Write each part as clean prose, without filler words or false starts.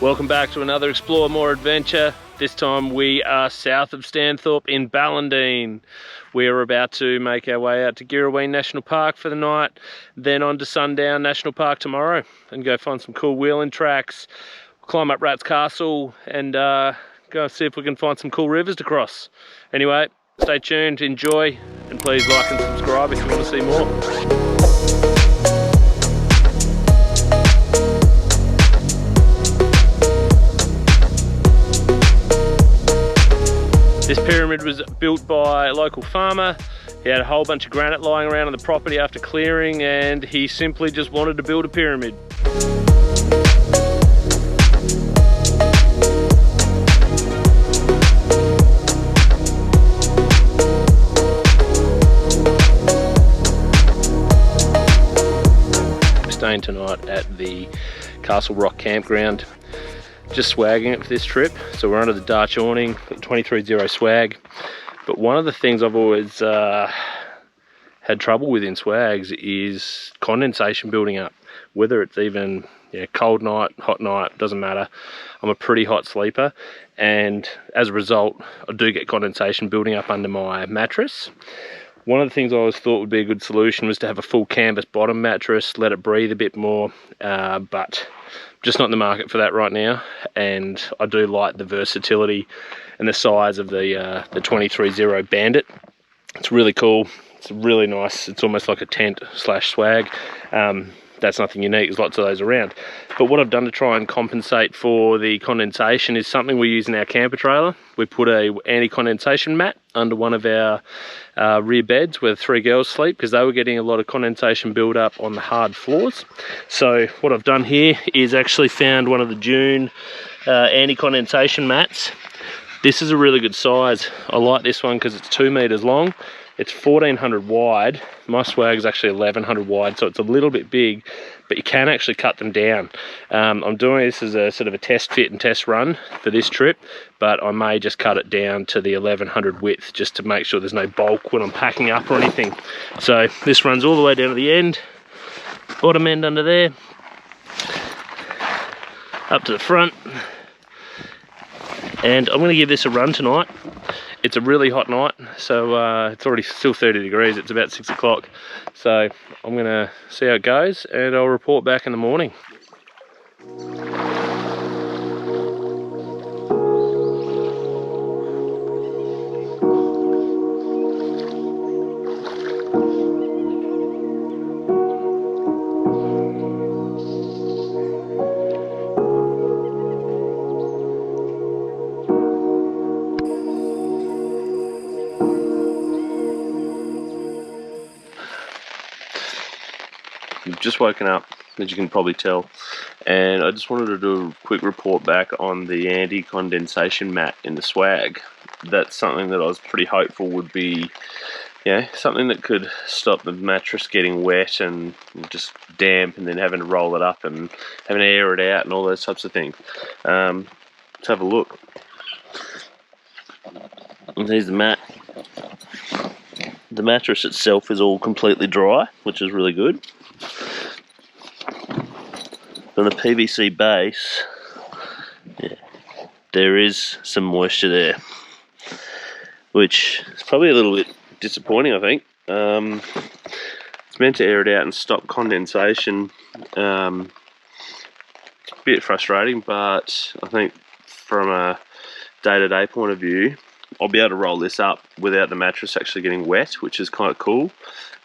Welcome back to another Explore More adventure. This time we are south of Stanthorpe in Ballandine. We're about to make our way out to Girrawheen National Park for the night, then on to Sundown National Park tomorrow and go find some cool wheeling tracks, climb up Rats Castle and go see if we can find some cool rivers to cross. Anyway, stay tuned, enjoy, and please like and subscribe if you want to see more. This pyramid was built by a local farmer. He had a whole bunch of granite lying around on the property after clearing, and he simply just wanted to build a pyramid. We're staying tonight at the Castle Rock campground. Just swagging it for this trip. So we're under the Dutch awning, got the 23.0 swag. But one of the things I've always had trouble with in swags is condensation building up. Whether it's even cold night, hot night, doesn't matter. I'm a pretty hot sleeper, and as a result, I do get condensation building up under my mattress. One of the things I always thought would be a good solution was to have a full canvas bottom mattress, let it breathe a bit more, but just not in the market for that right now. And I do like the versatility and the size of the 23.0 Bandit. It's really cool. It's really nice. It's almost like a tent slash swag. That's nothing unique, there's lots of those around. But what I've done to try and compensate for the condensation is something we use in our camper trailer. We put a anti-condensation mat under one of our rear beds where the three girls sleep, because they were getting a lot of condensation build up on the hard floors. So what I've done here is actually found one of the Dune anti-condensation mats. This is a really good size. I like this one because it's 2 meters long. It's 1400 wide. My swag is actually 1100 wide, so it's a little bit big, but you can actually cut them down. I'm doing this as a sort of a test fit and test run for this trip, but I may just cut it down to the 1100 width just to make sure there's no bulk when I'm packing up or anything. So this runs all the way down to the end, bottom end under there, up to the front, and I'm going to give this a run tonight. It's a really hot night, so it's already still 30 degrees, it's about 6 o'clock. So I'm gonna see how it goes and I'll report back in the morning. You've just woken up, as you can probably tell, and I just wanted to do a quick report back on the anti-condensation mat in the swag. That's something that I was pretty hopeful would be, something that could stop the mattress getting wet and just damp and then having to roll it up and having to air it out and all those types of things. Let's have a look. And here's the mat. The mattress itself is all completely dry, which is really good. On the PVC base, there is some moisture there, which is probably a little bit disappointing, I think. It's meant to air it out and stop condensation. It's a bit frustrating, but I think from a day-to-day point of view, I'll be able to roll this up without the mattress actually getting wet, which is kind of cool.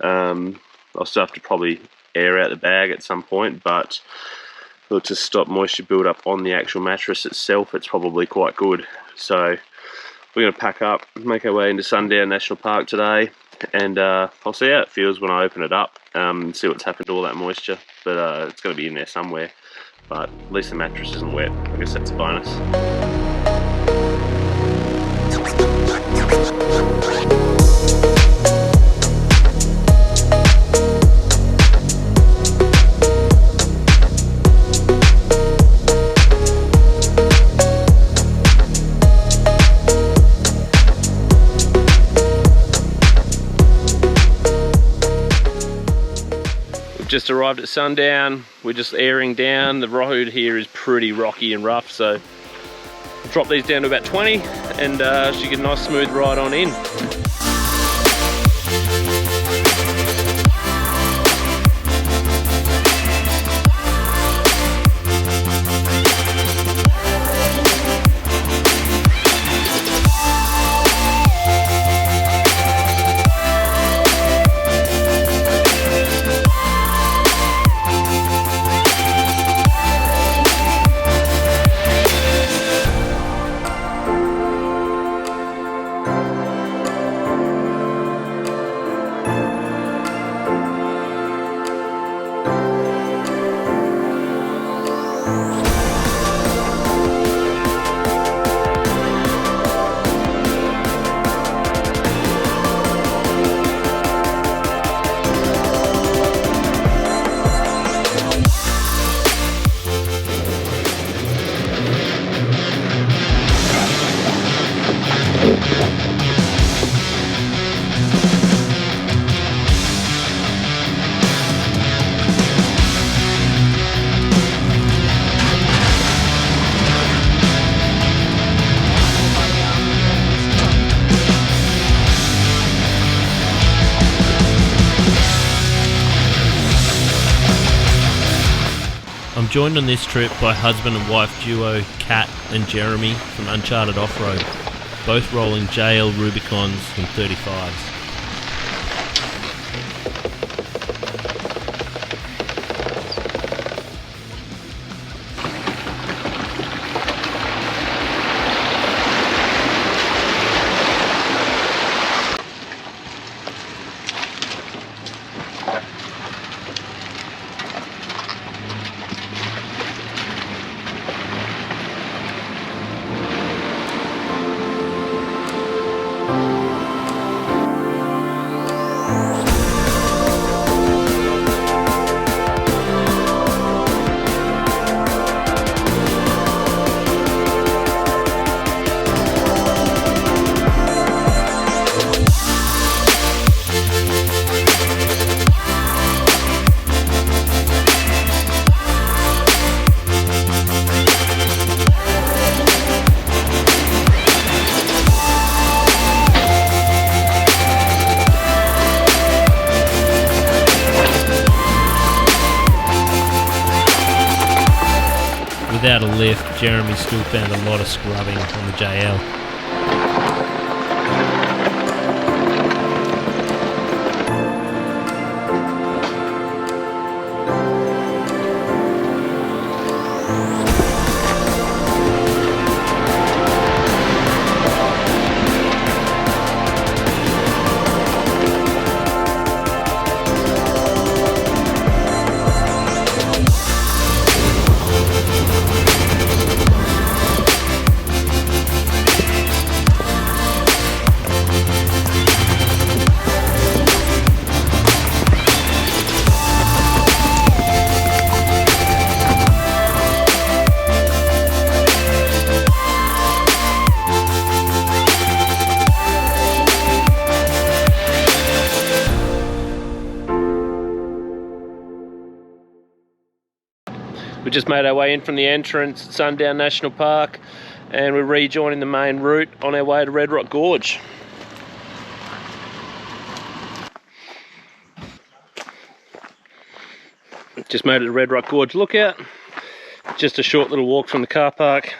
I'll still have to probably air out the bag at some point, but to stop moisture build up on the actual mattress itself, it's probably quite good. So we're going to pack up, make our way into Sundown National Park today, and I'll see how it feels when I open it up, see what's happened to all that moisture. But it's going to be in there somewhere, but at least the mattress isn't wet. I guess that's a bonus. just arrived at Sundown. We're just airing down. The road here is pretty rocky and rough, so drop these down to about 20 and should get a nice smooth ride on in. I'm joined on this trip by husband and wife duo Kat and Jeremy from Uncharted Off-Road, both rolling JL Rubicons and 35s. Without a lift, Jeremy still found a lot of scrubbing on the JL. We just made our way in from the entrance at Sundown National Park and we're rejoining the main route on our way to Rock Gorge. Just made it to Rock Gorge lookout. Just a short little walk from the car park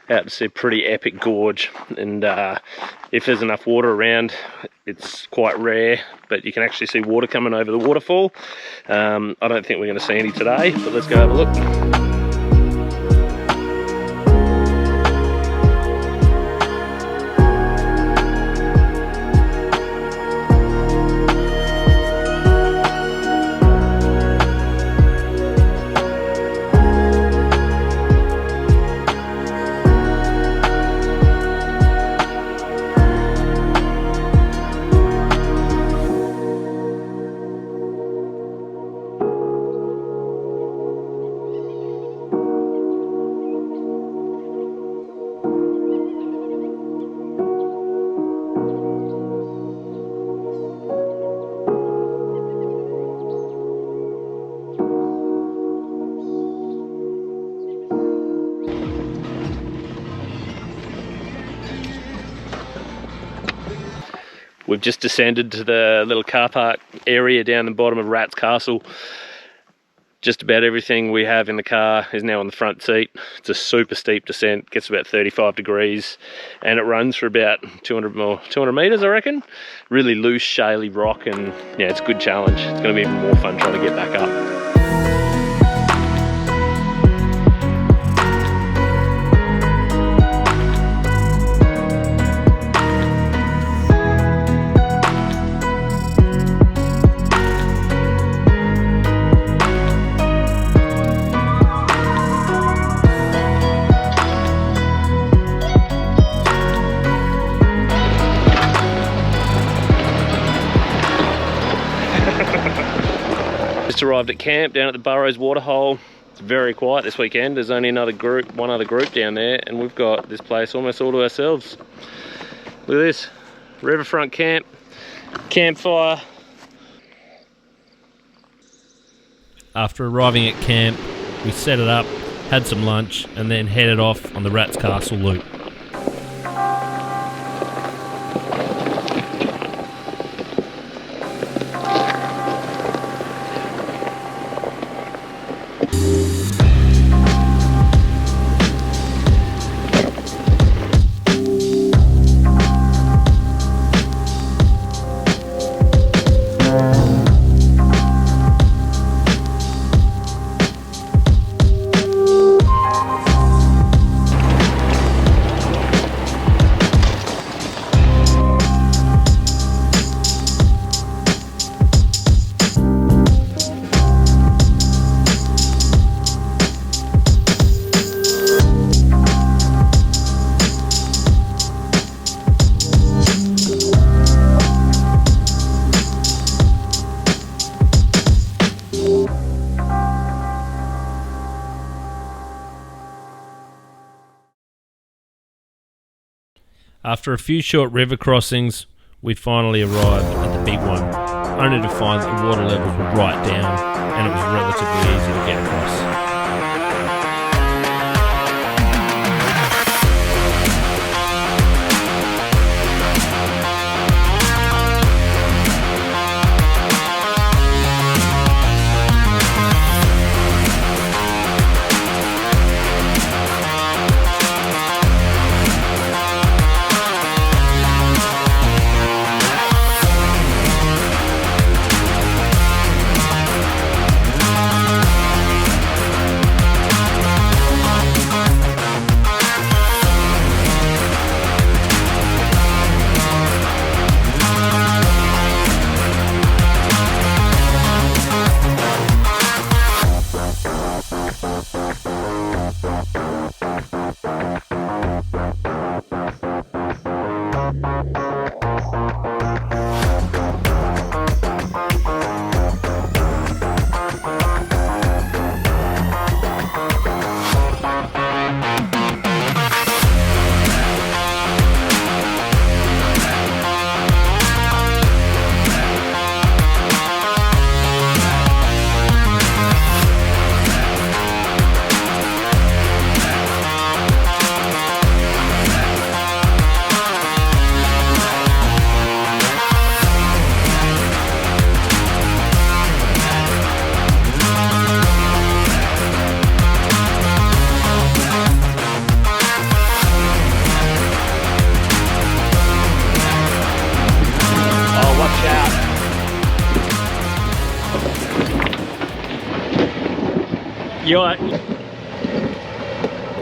out to see a pretty epic gorge, and if there's enough water around, it's quite rare, but you can actually see water coming over the waterfall. I don't think we're going to see any today, but let's go have a look. We've just descended to the little car park area down the bottom of Rat's Castle. Just about everything we have in the car is now on the front seat. It's a super steep descent, gets about 35 degrees, and it runs for about 200 meters, I reckon. Really loose, shaly rock, and yeah, it's a good challenge. It's gonna be even more fun trying to get back up. Just arrived at camp down at the Burrows waterhole. It's very quiet this weekend. There's only one other group down there, and we've got this place almost all to ourselves. Look at this, riverfront camp, campfire. After arriving at camp, we set it up, had some lunch, and then headed off on the Rat's Castle loop. After a few short river crossings, we finally arrived at the big one, only to find that the water levels were right down and it was relatively easy to get across.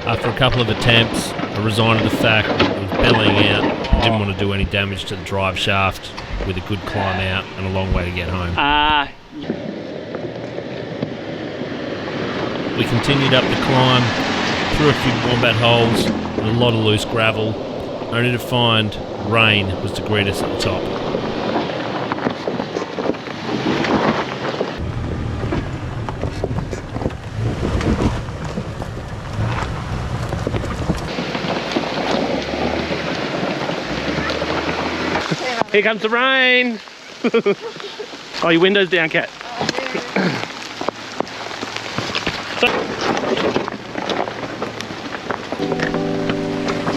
After a couple of attempts, I resigned to the fact that it was bellying out and didn't want to do any damage to the drive shaft with a good climb out and a long way to get home. We continued up the climb, through a few wombat holes and a lot of loose gravel, only to find rain was to greet us at the top. Here comes the rain! Oh, your window's down, Kat.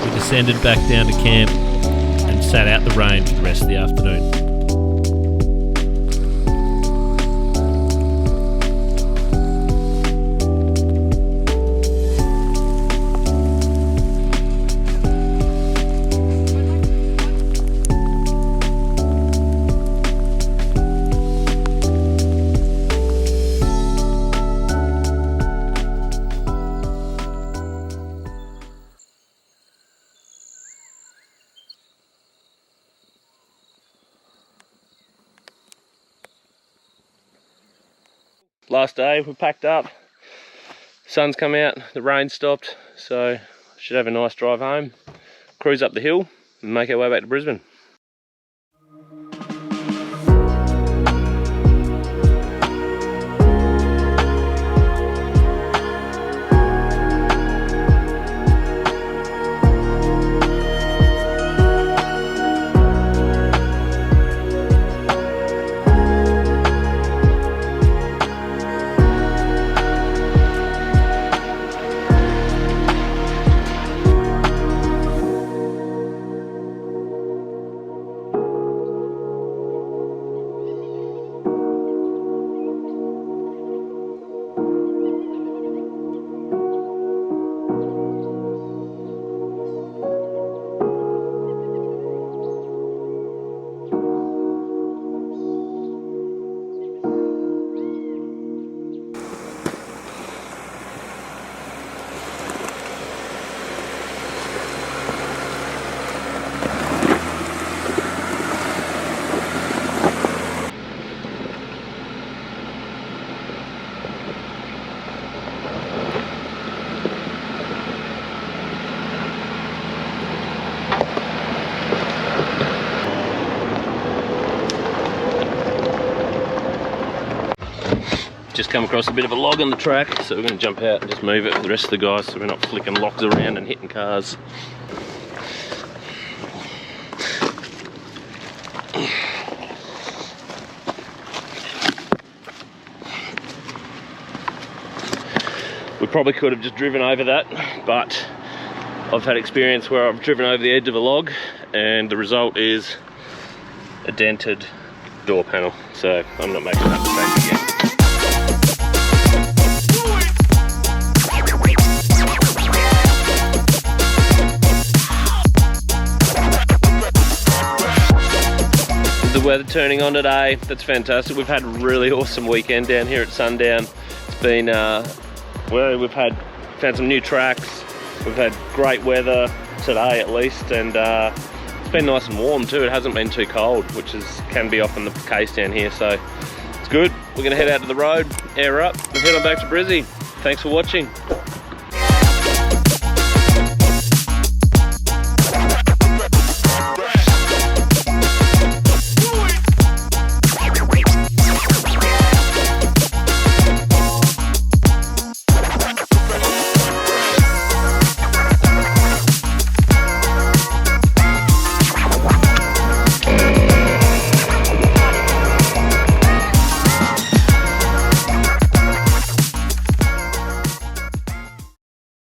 We descended back down to camp and sat out the rain for the rest of the afternoon. Last day, we packed up, sun's come out, the rain stopped, so should have a nice drive home, cruise up the hill and make our way back to Brisbane. Just come across a bit of a log on the track, so we're going to jump out and just move it for the rest of the guys so we're not flicking logs around and hitting cars. We probably could have just driven over that, but I've had experience where I've driven over the edge of a log and the result is a dented door panel, so I'm not making that mistake again. The weather turning on today, that's fantastic. We've had a really awesome weekend down here at Sundown. It's been, well, we've found some new tracks. We've had great weather today at least, and it's been nice and warm too. It hasn't been too cold, which can be often the case down here, so it's good. We're gonna head out to the road, air up, and head on back to Brizzy. Thanks for watching.